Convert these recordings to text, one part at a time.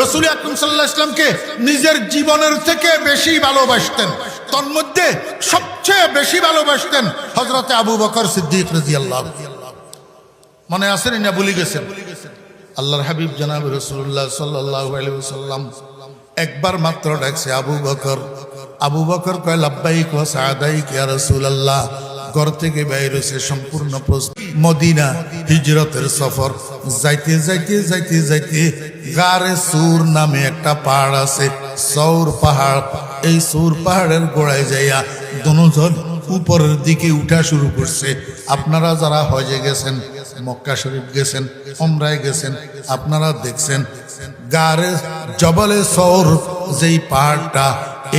রাসূল আকরাম সাল্লাল্লাহু আলাইহি ওয়াসাল্লামকে নিজের জীবনের থেকে বেশি ভালোবাসতেন। তন্মধ্যে সবচেয়ে বেশি ভালোবাসতেন হযরতে আবু বকর সিদ্দিক রাদিয়াল্লাহু। মনে আছে না ভুলে গেছেন? আল্লাহর হাবিব জনাব রাসূলুল্লাহ সাল্লাল্লাহু আলাইহি ওয়াসাল্লাম একবার মাত্র ডাকছে আবু বকর। আবু বকর কয় লাব্বাইক ওয়া সাআদাইক ইয়া রাসূলুল্লাহ। ঘর থেকে বাইর হয়েছে, সম্পূর্ণ মদিনা হিজরতের সফর। যাইতে যাইতে যাইতে যাইতে গারে সূর নামে একটা পাহাড় আছে, সৌর পাহাড়। এই সৌর পাহাড়ের গোড়ায় যাইয়া দুজন উপরের দিকে উঠা শুরু করছে। আপনারা যারা হজে গেছেন, মক্কা শরীফ গেছেন, উমরায় গেছেন, আপনারা দেখছেন গারে জবলে সৌর যেই পাহাড়টা,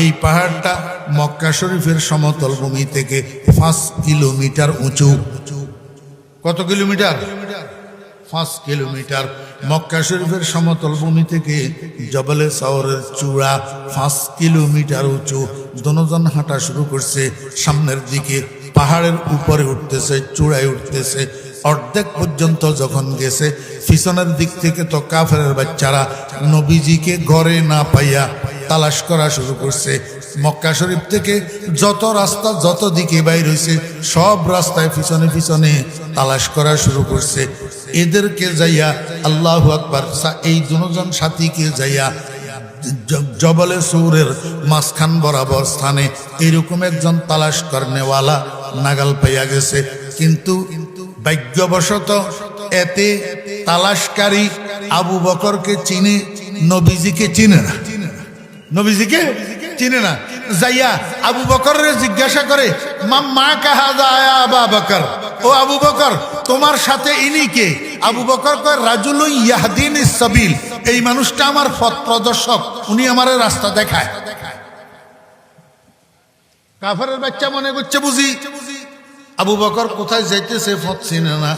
এই পাহাড়টা মক্কা শরীফের সমতল ভূমি থেকে 5 কিলোমিটার উঁচু। কত কিলোমিটার? 5 কিলোমিটার। মক্কা শরীফের সমতল ভূমি থেকে জবলে সৌরের চূড়া 5 কিলোমিটার উঁচু। দুজন হাঁটা শুরু করছে সামনের দিকে, পাহাড়ের উপরে উঠতেছে, চূড়ায় উঠতেছে। অর্ধেক পর্যন্ত যখন গেছে, পিছনের দিক থেকে তো কাফেরের বাচ্চারা নবীজিকে ঘরে না পাইয়া তালাশ করা শুরু করছে। মক্কা শরীফ থেকে যত রাস্তা, যত দিকে বাইর হয়েছে, সব রাস্তায় পিছনে পিছনে তালাশ করা শুরু করছে। এদেরকে যাইয়া আল্লাহু আকবার, এই দুজন সাথীকে যাইয়া জবলে সৌরের মাঝখান বরাবর স্থানে এরকম একজন তালাশ করনেওয়ালা নাগাল পাইয়া গেছে। কিন্তু ভাগ্যবশত এতে তালাশকারী আবু বকরকে চিনে, নবীজিকে চিনে না। নবীজিকে চিনে না। যাইয়া আবু বকরের জিজ্ঞাসা করে, মা কাহাদা আয়া আবু বকর, ও আবু বকর তোমার সাথে ইনি কে? আবু বকর কয় রাজুলুন ইয়াহদিনিস সাবিল, এই মানুষটা আমার পথ প্রদর্শক, উনি আমার রাস্তা দেখায়। কাফেরের বাচ্চা মনে করছে বুঝি আবু বকর কোথায় যাইতেছে পথ চিনে না,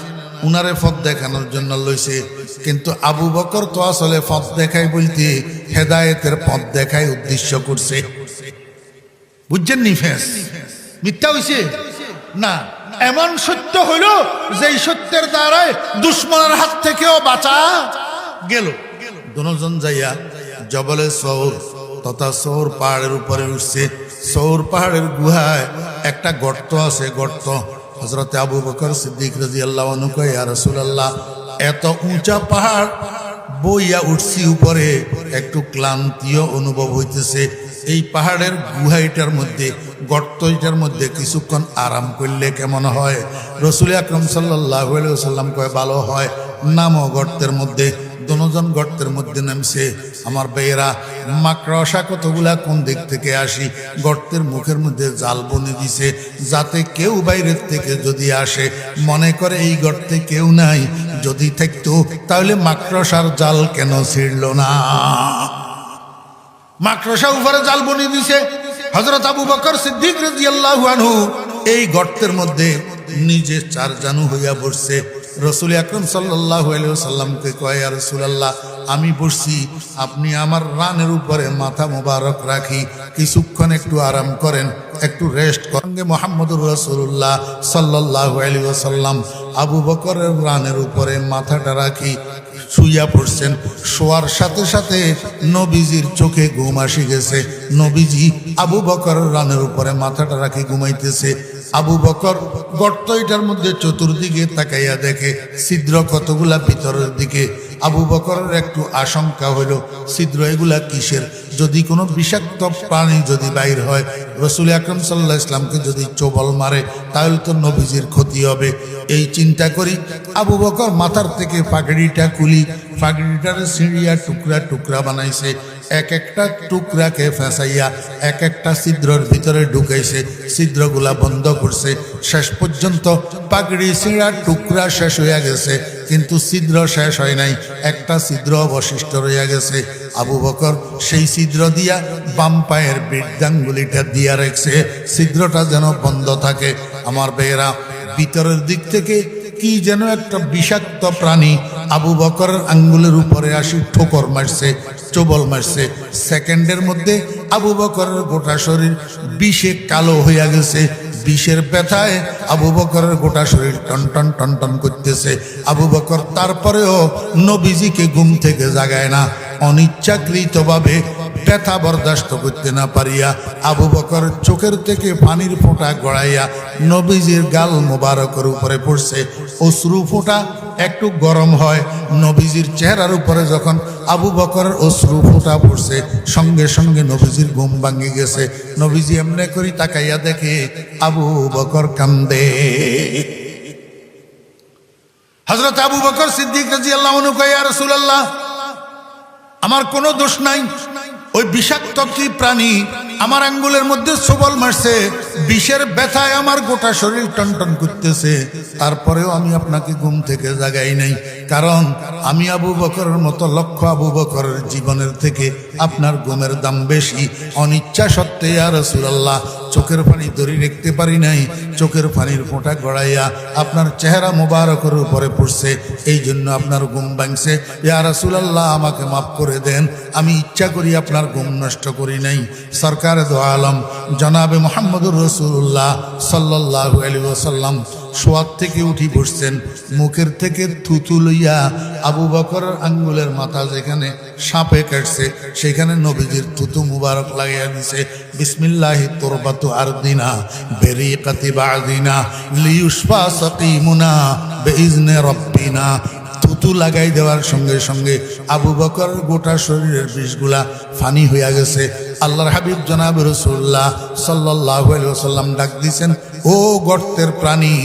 উনারে পথ দেখানোর জন্য লইছে। কিন্তু আবু বকর তো আসলে পথ দেখায় বলতে হেদায়েতের পথ দেখায় উদ্দেশ্য করছে। বুঝছেন নি? ফেস মিথ্যা হইছে না, এমন সত্য হইল যে সত্যের দ্বারায় দুশ্মনের হাত থেকেও বাঁচা গেল। দুজন যাইয়া জবলে সৌর তথা সৌর পাহাড়ের উপরে উঠছে। সৌর পাহাড়ের গুহায় একটা গর্ত আছে, গর্ত। হযরতে আবু বকর সিদ্দিক রাদিয়াল্লাহু আনহু কয়, ইয়া রাসূলুল্লাহ, এত উঁচা পাহাড় বইয়া উঠছি উপরে, একটু ক্লান্তিও অনুভব হইতেছে। এই পাহাড়ের গুহাইটার মধ্যে, গর্তটার মধ্যে কিছুক্ষণ আরাম করলে কেমন হয়? রাসূল আকরাম সাল্লাল্লাহু আলাইহি ওয়াসাল্লাম কয়, ভালো হয়, নামো গর্তের মধ্যে। দুজন গর্তের মধ্যে নামছে। আমার ভাইয়েরা, মাকড়সা কতগুলা কোন দিক থেকে আসি, গর্তের মুখের মধ্যে জাল বনে দিছে, যাতে কেউ বাইরের থেকে যদি আসে মনে করে এই গর্তে কেউ নাই। যদি থাকতো তাহলে মাকড়সার জাল কেন ছিঁড়ল না? মাকড়সা উপরে জাল বনে দিছে। হযরত আবু বকর সিদ্দিক রাদিয়াল্লাহু আনহু এই গর্তের মধ্যে নিজে চার জানু হইয়া বসছে। রাসূল আকরাম সাল্লাল্লাহু আলাইহি ওয়াসাল্লামকে কয়, ইয়া রাসূলুল্লাহ, আমি বসছি, আপনি আমার রানের উপরে মাথা মোবারক রাখি, কিছুক্ষণ একটু আরাম করেন, একটু রেস্ট করেন। মুহাম্মদুর রাসূলুল্লাহ সাল্লাল্লাহু আলাইহি ওয়াসাল্লাম আবু বকরের রানের উপরে মাথাটা রাখি শুইয়া পড়ছেন। শোয়ার সাথে সাথে নবীজির চোখে ঘুম আসি গেছে। নবীজি আবু বকরের রানের উপরে মাথাটা রাখি ঘুমাইতেছে। আবু বকর গর্তটার মধ্যে চতুর্দিকে তাকাইয়া দেখে ছিদ্র কতগুলা ভিতরের দিকে। আবু বকরের একটু আশঙ্কা হইল, ছিদ্র এগুলা কিসের? যদি কোনো বিষাক্ত প্রাণী যদি বাইর হয়, রাসূল আকরাম সাল্লাল্লাহু আলাইহি ওয়াসাল্লামকে যদি চোবল মারে, তাহলে তো নবীজির ক্ষতি হবে। এই চিন্তা করি আবু বকর মাথার থেকে পাগড়িটা খুলি, পাগড়িটারে ছিঁড়িয়া টুকরা টুকরা বানাইছে। এক একটা টুকরাকে ফেঁসাইয়া এক একটা ছিদ্রের ভিতরে ঢুকাইছে, ছিদ্রগুলা বন্ধ করছে। শেষ পর্যন্ত পাগড়ি ছিঁড়া টুকরা শেষ হইয়া গেছে, কিন্তু ছিদ্র শেষ হয় নাই, একটা ছিদ্র অবশিষ্ট রইয়া গেছে। আবু বকর সেই ছিদ্র দিয়া বাম পায়ের বৃদ্ধাঙ্গুলিটা দিয়া রাখছে, ছিদ্রটা যেন বন্ধ থাকে। আমার ভাইয়েরা, ভিতরের দিক থেকে কি যেন একটা বিষাক্ত প্রাণী আবু বকরের আঙ্গুলের উপরে আসি ঠোকর মারছে, চোবল মারছে। সেকেন্ডের মধ্যে আবু বকরের গোটা শরীর বিষে কালো হইয়া গেছে। বিষের ব্যথায় আবু বকরের গোটা শরীর টন টন টন টন করতেছে। আবু বকর তারপরেও নবীজিকে ঘুম থেকে জাগায় না। অনিচ্ছাকৃতভাবে ব্যথা বরদাস্ত করতে না পারিয়া আবু বকর চোখের থেকে পানির ফোঁটা গড়াইয়া নবীজির গাল মোবারকের উপরে পড়ছে। অশ্রু ফোঁটা একটু গরম হয়, নবীজির চেহারার উপরে যখন আবু বকরের অশ্রু ফোঁটা পড়ছে সঙ্গে সঙ্গে নবীজির ঘুম ভাঙে গেছে। নবীজি এমনি করে তাকাইয়া দেখে আবু বকর কান্দে। হযরত আবু বকর সিদ্দিক রাদিয়াল্লাহু আনহু কয়, ইয়া রাসূলুল্লাহ, আমার কোনো দোষ নাই, ওই বিষাক্ত কি প্রাণী আমার আঙ্গুলের মধ্যে সবল মারছে, বিষের ব্যথায় আমার গোটা শরীর টনটন করতেছে, তারপরেও আমি আপনাকে ঘুম থেকে জাগাই নাই, কারণ আমি আবু বকরের মতো লক্ষ আবু বকরের জীবনের থেকে আপনার ঘুমের দাম বেশি। অনিচ্ছা সত্ত্বে ইয়া রাসূলুল্লাহ চোখের পানি ধরে রাখতে পারি নাই, চোখের পানির ফোঁটা গড়াইয়া আপনার চেহারা মোবারকের উপরে পড়ছে, এই জন্য আপনার ঘুম ভাঙছে। ইয়া রাসূলুল্লাহ আমাকে মাফ করে দেন, আমি ইচ্ছা করি আপনার ঘুম নষ্ট করি নাই। সরকারে দো আলম জনাবে মুহাম্মদুর রাসূলুল্লাহ সাল্লাল্লাহু আলাইহি ওয়াসাল্লাম শোয়ার থেকে উঠি বসছেন, মুখের থেকে থুতু লইয়া আবু বকরের আঙ্গুলের মাথা যেখানে সাপে কাটছে সেখানে নবীজির থুতু মুবারক লাগাইয়া দিছে। বিসমিল্লাহি তুরবাতু আরদিনা বেরিকাতি বাদিনা লিয়ুশফা সাকিমুনা বিইজনি রাব্বিনা। থুতু লাগাই দেওয়ার সঙ্গে সঙ্গে আবু বকর গোটা শরীরের বিষগুলা ফানি হইয়া গেছে। আল্লাহর হাবিব জনাব রাসূলুল্লাহ সাল্লাল্লাহু আলাইহি ওয়াসাল্লাম ডাক দিছেন, ও গর্তের প্রাণী,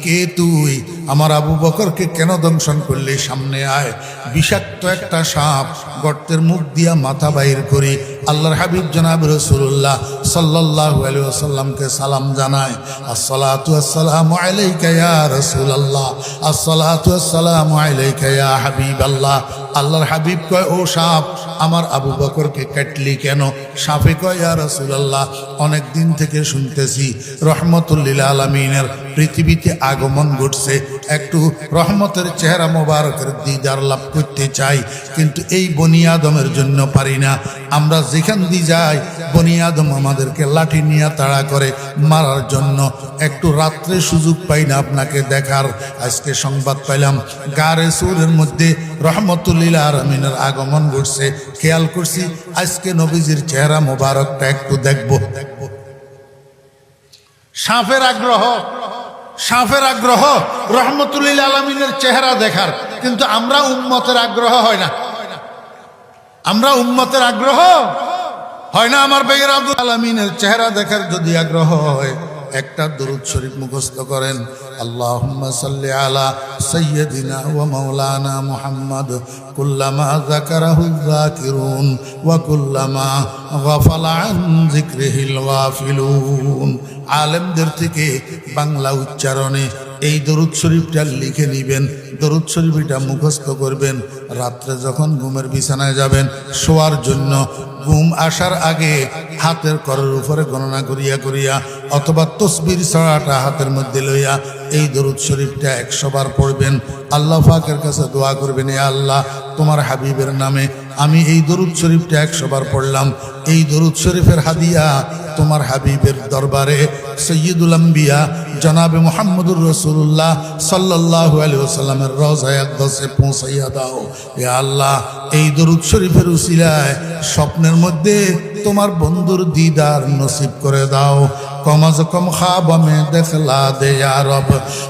কে তুই? আমার আবু বকরকে কেন দংশন করলে? সামনে আয়। বিষাক্ত একটা সাপ গর্তের মুখ দিয়া মাথা বাইর করি আল্লাহর হাবিব জনাব রাসূলুল্লাহ সাল্লাল্লাহু আলাইহি ওয়াসাল্লামকে সালাম জানায়, আসসালাতু আসসালামু আলাইকা ইয়া রাসূলুল্লাহ, আসসালাতু আসসালামু আলাইকা ইয়া হাবিবাল্লাহ। আল্লাহর হাবিব কয়, ও সাপ, আমার আবু বকরকে কাটলি কেন? সাপে কয়, ইয়া রাসূলুল্লাহ, অনেক দিন থেকে শুনতেছি রহমতুল লিল আলামিনের পৃথিবীতে আগমন ঘটছে, একটু রহমতের চেহারা মোবারকের দিদার লাভ করতে চাই, কিন্তু এই বনি আদমের জন্য পারি না। আমরা যেখান দিয়ে যাই বনি আদম আমাদেরকে লাঠি নিয়ে তাড়া করে মারার জন্য, একটু রাত্রে সুযোগ পাই না আপনাকে দেখার। আজকে সংবাদ পাইলাম গারে সুরের মধ্যে রহমতুল লিল আলামিনের আগমন ঘটছে, খেয়াল করছি আজকে নবীজির চেহারা মোবারকটা একটু দেখব। সাপের আগ্রহ, সাপের আগ্রহ রহমতুল লিল আলামিনের চেহারা দেখার, কিন্তু আমরা উম্মতের আগ্রহ হয় না, আমরা উম্মতের আগ্রহ হয় না। আমার বেগের আব্দুল আলামিনের চেহারা দেখার যদি আগ্রহ হয়, একটা দরুদ শরীফ মুখস্থ করেন, আল্লাহুম্মা সাল্লি আলা সাইয়্যিদিনা ওয়া মাওলানা মুহাম্মদ কুল্লামা যাকারাহু যাকিরুন ওয়া কুল্লামা গাফালা আন যিকরিহিল গাফিলুন। আলেমদের থেকে বাংলা উচ্চারণে এই দরুদ শরীফটা লিখে নেবেন, দরুদ শরীফটা মুখস্থ করবেন। রাত্রে যখন ঘুমের বিছানায় যাবেন শোয়ার জন্য, ঘুম আসার আগে হাতের করের উপরে গণনা করিয়া করিয়া অথবা তসবির ছড়াটা হাতের মধ্যে লইয়া এই দরুদ শরীফটা 100 বার পড়বেন। আল্লাহ পাকের কাছে দোয়া করবেন, এ আল্লাহ, তোমার হাবিবের নামে আমি এই দরুদ শরীফটা 100 বার পড়লাম, এই দরুদ শরীফের হাদিয়া তোমার হাবিবের দরবারে সৈয়দুল আম্বিয়া জনাবে মুহাম্মদুর রাসূলুল্লাহ সাল্লাল্লাহু আলাইহি ওয়াসাল্লামের রওজায়ে আকদাসে পৌঁছাইয়া দাও। ইয়া আল্লাহ, এই দরুদ শরীফের উসিলায় স্বপ্নের মধ্যে তোমার বন্ধুর দিদার নসিব করে দাও। कम से कम ख्वाब में दिखला दे या रब,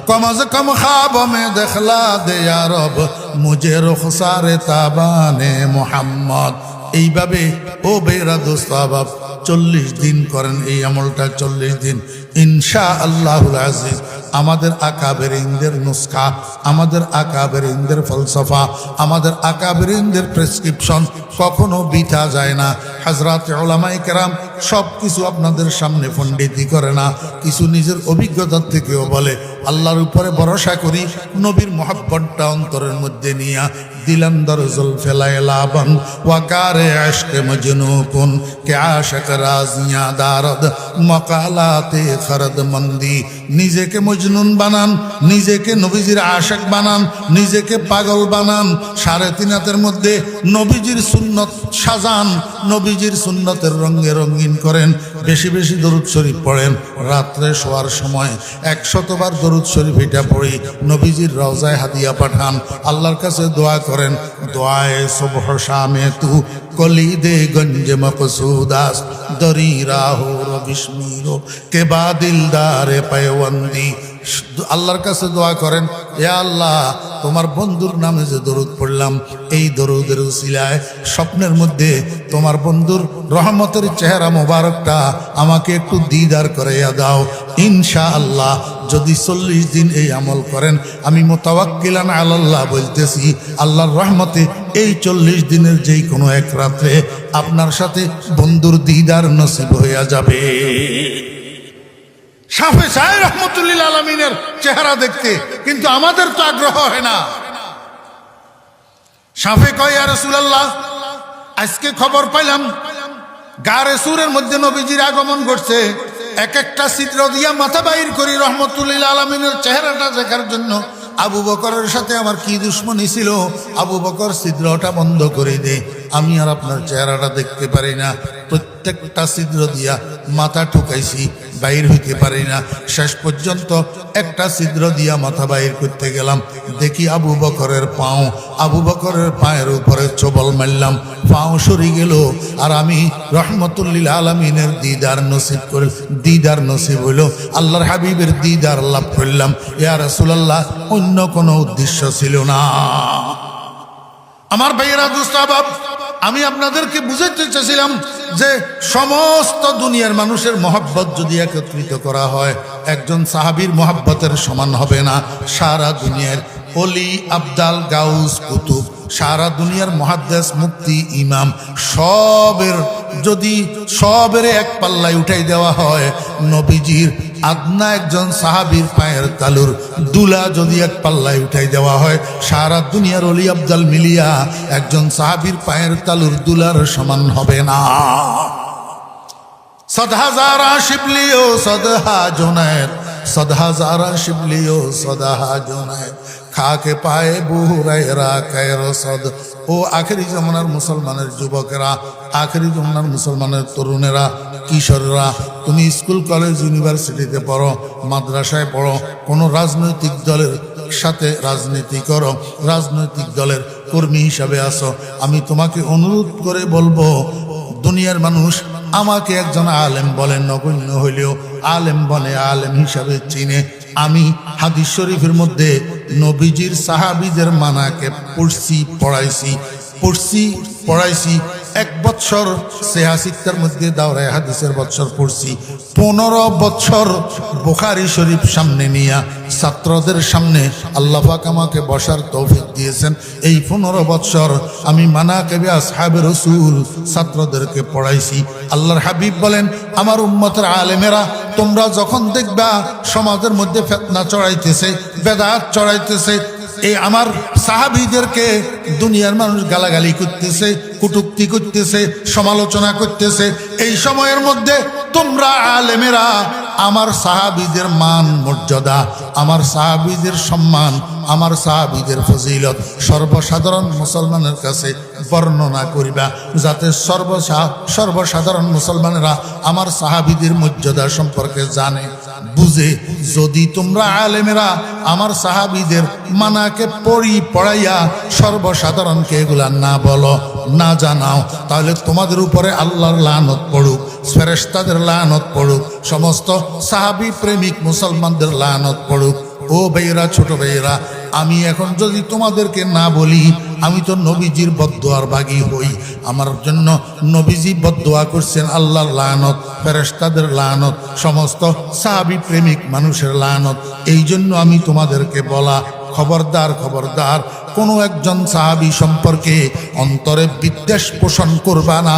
कम से कम ख्वाब में दिखला दे या रब, मुझे रुखसारे ताबाने मोहम्मद। এইভাবে ও বেরা দোস্ত আবাব 40 দিন করেন এই আমলটা, 40 দিন ইনশাআল্লাহুল আজিজ। আমাদের আকাবেরিনদের নুসখা, আমাদের আকাবেরিনদের ফলসফা, আমাদের আকাবেরিনদের প্রেসক্রিপশন কখনো বিথা যায় না। হযরত উলামায়ে কেরাম সব কিছু আপনাদের সামনে পণ্ডিতি করে না, কিছু নিজের অভিজ্ঞতার থেকেও বলে। আল্লাহর উপরে ভরসা করি, নবীর মহব্বতটা অন্তরের মধ্যে নিয়া দিলাম দরজল ফেলায় লাবন ওয়াকারে আশকে মজনুকুন কে আশক রাজিয়া দারদ মকালাতে খরদ মন্দি। নিজেকে মজনুন বানান, নিজেকে নবীজির আশক বানান, নিজেকে পাগল বানান, 3.5 হাতের মধ্যে নবীজির সুন্নত সাজান, নবীজির সুন্নতের রঙে রঙিন করেন, বেশি বেশি দরুদ শরীফ পড়েন। রাত্রে শোয়ার সময় 100 বার দরুদ শরীফ এটা পড়ি, নবীজির রওজায় হাদিয়া পাঠান, আল্লাহর কাছে দোয়া করেন, দোয়ায়ে সুবহ শামে তু কলিদে গঞ্জ মকসুদাস দরি রাহো বিস্মিরো কে বা দিলদারে পয়বন্দি। আল্লাহর কাছে দোয়া করেন, এ আল্লাহ, তোমার বন্ধুর নামে যে দরুদ পড়লাম, এই দরুদের উসিলায় স্বপ্নের মধ্যে তোমার বন্ধুর রহমতের চেহারা মোবারকটা আমাকে একটু দিদার করাইয়া দাও। ইনশাআল্লাহ যদি 40 দিন এই আমল করেন, আমি মুতাওয়াক্কিলান আলাল্লাহ বলতেছি, আল্লাহর রহমতে এই 40 দিনের যেই কোনো এক রাত্রে আপনার সাথে বন্ধুর দিদার নসিব হইয়া যাবে। শাফে সাহেব রহমতুল্লিল আলমিনের চেহারা দেখতে কিন্তু আমাদের তো আগ্রহ হয় না। শাফে কয়, ইয়া রাসূলুল্লাহ, আজকে খবর পাইলাম গারে সুরের মধ্যে নবীজির আগমন ঘটছে। এক একটা ছিদ্র দিয়া মাথা বাইর করি রহমতুল্লিল আলমিনের চেহারাটা দেখার জন্য। আবু বকরের সাথে আমার কি দুশ্মনী ছিল, আবু বকর ছিদ্রটা বন্ধ করে দে, আমি আর আপনার চেহারাটা দেখতে পারি না। প্রত্যেকটা ছিদ্র দিয়া মাথা ঠুকাইছি, বাইর হইতে পারি না। শেষ পর্যন্ত একটা ছিদ্র দিয়া মাথা বাইর করতে গেলাম, দেখি আবু বকরের পাও, আবু বকরের পায়ের উপরে চবল মারলাম, পাও সরে গেল। আর আমি রহমতুল্লিল আলমিনের দিদার নসিব হইল, আল্লাহর হাবিবের দিদার লাভ করলাম। ইয়া রাসূলুল্লাহ, অন্য কোনো উদ্দেশ্য ছিল না। আমার ভাইয়েরা, দোস্ত আহবাব, আমি আপনাদেরকে বুঝাতে চেয়েছিলাম যে সমস্ত দুনিয়ার মানুষের মহব্বত যদি একত্রিত করা হয়, একজন সাহাবীর মহব্বতের সমান হবে না। সারা দুনিয়ার অলি, আবদাল, গাউস, কুতুব, সারা দুনিয়ার মুহাদ্দিস, মুফতি, ইমাম, সবের এক পাল্লায় উঠাই দেওয়া হয়, নবীজির আদনা একজন সাহাবীর পায়ের তালুর দুলা যদি এক পাল্লায় উঠাই দেওয়া হয়, সারা দুনিয়ার অলি আবদাল মিলিয়া একজন সাহাবীর পায়ের তালুর দুলার সমান হবে না। 100,000 শিবলিও সদহা জুনায়েদ, 100,000 শিবলিও সদহা জুনায়েদ, খাকে পায়ে বুহুরায়রা কায়রো সদ। ও আখেরি জমানার মুসলমানের যুবকেরা, আখেরি জমানার মুসলমানের তরুণেরা, কিশোররা, তুমি স্কুল, কলেজ, ইউনিভার্সিটিতে পড়ো, মাদ্রাসায় পড়ো, কোনো রাজনৈতিক দলের সাথে রাজনীতি করো, রাজনৈতিক দলের কর্মী হিসাবে আসো, আমি তোমাকে অনুরোধ করে বলবো, দুনিয়ার মানুষ আমাকে একজন আলেম বলেন, নগণ্য হইলেও আলেম বলে, আলেম হিসাবে চিনে। আমি হাদিস শরীফের মধ্যে নবীজির সাহাবীদের মানাকে পড়াইছি 1 বছর সেহাসিক্তার মধ্যে দাওরায়ে হাদিসের বছর পড়ছি। 15 বছর বুখারী শরীফ সামনে নিয়া ছাত্রদের সামনে আল্লাহ পাক আমাকে বসার তৌফিক দিয়েছেন। এই 15 বছর আমি মানাকিবে আসহাবে রাসূল ছাত্রদেরকে পড়াইছি। আল্লাহর হাবিব বলেন, আমার উম্মতের আলেমেরা, তোমরা যখন দেখবা সমাজের মধ্যে ফিতনা চড়াইতেছে, বেদাত চড়াইতেছে, এই আমার সাহাবীদেরকে দুনিয়ার মানুষ গালাগালি করতেছে, কটূক্তি করতেছে, সমালোচনা করতেছে, এই সময়ের মধ্যে তোমরা আলেমেরা আমার সাহাবীদের মান মর্যাদা, আমার সাহাবীদের সম্মান, আমার সাহাবীদের ফজিলত সর্বসাধারণ মুসলমানের কাছে বর্ণনা করিবা, যাতে সর্বসাধারণ মুসলমানেরা আমার সাহাবীদের মর্যাদা সম্পর্কে জানে, বুঝে। যদি তোমরা আলেমেরা আমার সাহাবীদের মানাকে পড়াইয়া সর্বসাধারণকে এগুলা না বলো, না জানাও, তাহলে তোমাদের উপরে আল্লাহর লানত পড়ুক, ফেরেশতাদের লানত পড়ুক, সমস্ত সাহাবী প্রেমিক মুসলমানদের লানত পড়ুক। ও ভাইয়েরা, ছোট ভাইয়েরা, আমি এখন যদি তোমাদেরকে না বলি, আমি তো নবীজির বদদোয়ার ভাগী হই। আমার জন্য নবীজি বদদোয়া করছেন, আল্লাহর লানত, ফেরেশতাদের লানত, সমস্ত সাহাবী প্রেমিক মানুষের লানত। এই জন্য আমি তোমাদেরকে বলা, খবরদার, খবরদার, কোনো একজন সাহাবী সম্পর্কে অন্তরে বিদ্বেষ পোষণ করবা না।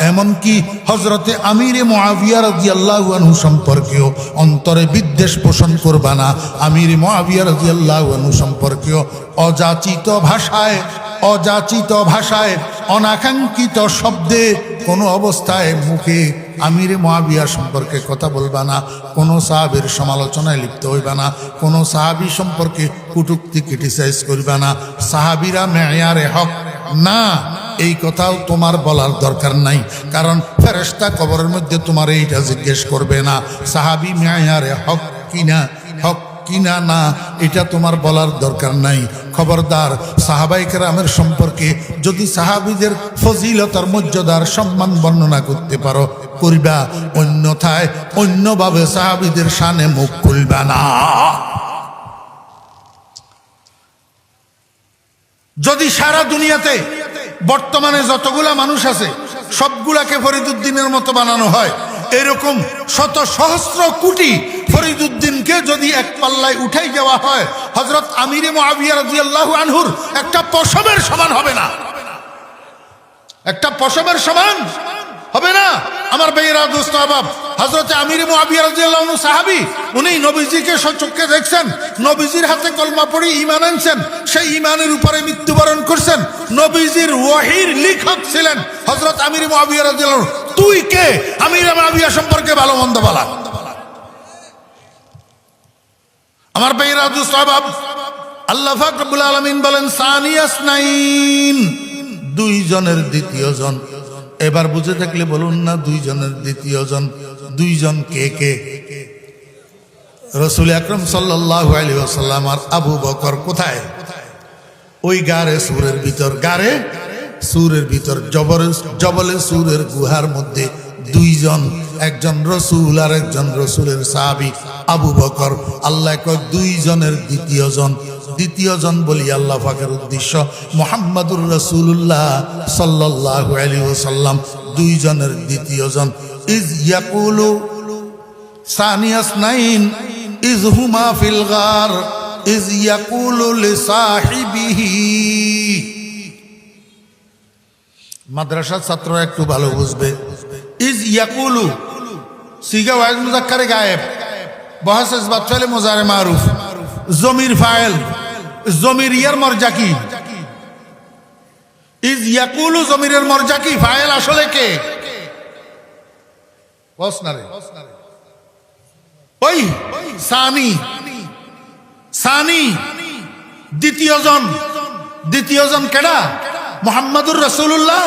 এমনকি হযরতে আমিরে মুআবিয়া রাদিয়াল্লাহু আনহু সম্পর্কেও অন্তরে বিদ্বেষ পোষণ করবা না। আমিরে মুআবিয়া রাদিয়াল্লাহু আনহু সম্পর্কেও অযাচিত ভাষায় অনাকাঙ্ক্ষিত শব্দে কোনো অবস্থায় মুখে আমিরে মুআবিয়া সম্পর্কে কথা বলবা না, কোনো সাহাবীর সমালোচনায় লিপ্ত হইবা না, কোনো সাহাবী সম্পর্কে কটূক্তি ক্রিটিসাইজ করবা না। সাহাবীরা মেয়ারে হক না, এই কথাও তোমার বলার দরকার নাই, কারণ ফেরেশতা কবরের মধ্যে তোমার এইটা জিজ্ঞেস করবে না সাহাবী মেয়ারে হক কিনা, হক কিনা না এটা তোমার বলার দরকার নাই। খবরদার সাহাবায়ে কেরামের সম্পর্কে যদি সাহাবীদের ফজিলতার মর্যাদার সম্মান বর্ণনা করতে পারো করিবা, অন্যথায় অন্যভাবে সাহাবীদের শানে মুখ খুলবা না। যদি সারা দুনিয়াতে বর্তমানে যতগুলা মানুষ আছে সবগুলাকে ফরিদুদ্দিনের মতো বানানো হয়, এরকম শত সহস্র কোটি ফরিদুদ্দিনকে যদি এক পাল্লায় উঠাই দেওয়া হয়, হযরত আমিরে মুআবিয়া রাদিয়াল্লাহু আনহুর একটা পশমের সমান হবে না, একটা পশমের সমান হবে না। আমার ভাইয়েরা, দোস্ত আহবাব, হযরত আমিরে মুআবিয়া রাদিয়াল্লাহু আনহু সাহাবী, উনি নবীজিকে সচক্ষে দেখছেন, নবীজির হাতে কলমা পড়ে ঈমান আনছেন, সেই ঈমানের উপরে মৃত্যুবরণ করছেন। নবীজির ওহীর লেখক ছিলেন হযরত আমিরে মুআবিয়া রাদিয়াল্লাহু আনহু। তুই কে আমিরে মুআবিয়া সম্পর্কে ভালো মন্দ বলা? আমার ভাইয়েরা, দোস্ত আহবাব, আল্লাহ পাক রব্বুল আলামিন বলেন সানিয়াসনাইন, দুইজনের দ্বিতীয় জন। এবার বুঝে থাকলে বলুন না, দুইজনের দ্বিতীয় জন, দুইজন কে কে? রাসূল আকরাম সাল্লাল্লাহু আলাইহি ওয়াসাল্লাম আর আবু বকর কোথায়? ওই গারে সুরের ভিতর, গারে সুরের ভিতর, জবলে সুরের গুহার মধ্যে দুইজন, একজন রসুল আর একজন রসুলের সাহাবী আবু বকর। আল্লাহ কয় দুইজনের দ্বিতীয় জন। দ্বিতীয় জন বলি আল্লাহ পাকের উদ্দেশ্য মুহাম্মাদুর রাসূলুল্লাহ সাল্লাল্লাহু আলাইহি ওয়াসাল্লাম, দুইজনের দ্বিতীয় জন। ইজ ইয়াকুলু সানিয়াসনাইন ইজ হুমা ফিল গার ইজ ইয়াকুলু লিসাহিবিহি। মাদ্রাসার ছাত্ররা একটু ভালো বুঝবে। ইজ ইয়াকুলু সিগা ওয়াইজ মুযাক্কারে গায়েব, বহাস ইসবাত ফেলে মুজারে মারুফ, জমির ফাইল, জমির ইয়ার মর্জা কি? ইজ ইয়াকুলু জমিরের মর্জা কি? ফাইল আসলে কে? বসনারে ওই সানি, সানি দ্বিতীয় জন। দ্বিতীয় জন কেডা? মুহাম্মাদুর রাসূলুল্লাহ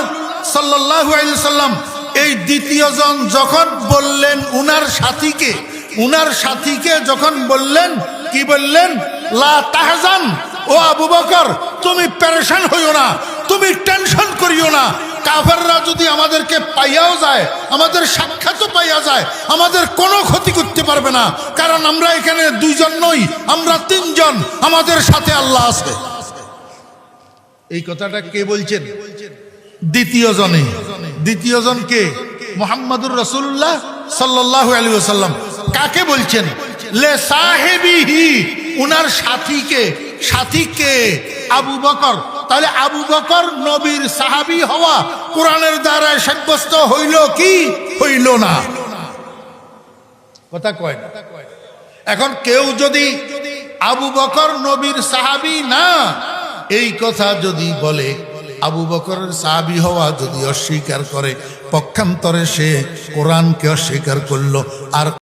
সাল্লাল্লাহু আলাইহি ওয়াসাল্লাম। এই দ্বিতীয় জন যখন বললেন উনার সাথীকে যখন বললেন, কি বললেন? লা তাহজান, ও আবু বকর তুমি পেরেশান হইও না, তুমি টেনশন করিও না। কাফেররা যদি আমাদেরকে পাইয়াও যায়, আমাদের সাক্ষাৎও পাইয়া যায়, আমাদের কোনো ক্ষতি করতে পারবে না, কারণ আমরা এখানে দুইজন নই, আমরা তিনজন, আমাদের সাথে আল্লাহ আছে। এই কথাটা কে বলছেন? দ্বিতীয় জনে। দ্বিতীয় জন কে? মুহাম্মাদুর রাসূলুল্লাহ সাল্লাল্লাহু আলাইহি ওয়াসাল্লাম। কাকে বলছেন? লে সাহিবিহি, উনার সাথীকে। সাথী কে? আবু বকর। তাহলে আবু বকর নবীর সাহাবী হওয়া কোরআনের দ্বারা সাব্যস্ত হইল কি হইল না? কথা কয় না। এখন কেউ যদি আবু বকর নবীর সাহাবী না, এই কথা যদি বলে, আবু বকরের সাহাবী হওয়া যদি অস্বীকার করে, পক্ষান্তরে সে কোরআনকে অস্বীকার করলো। আর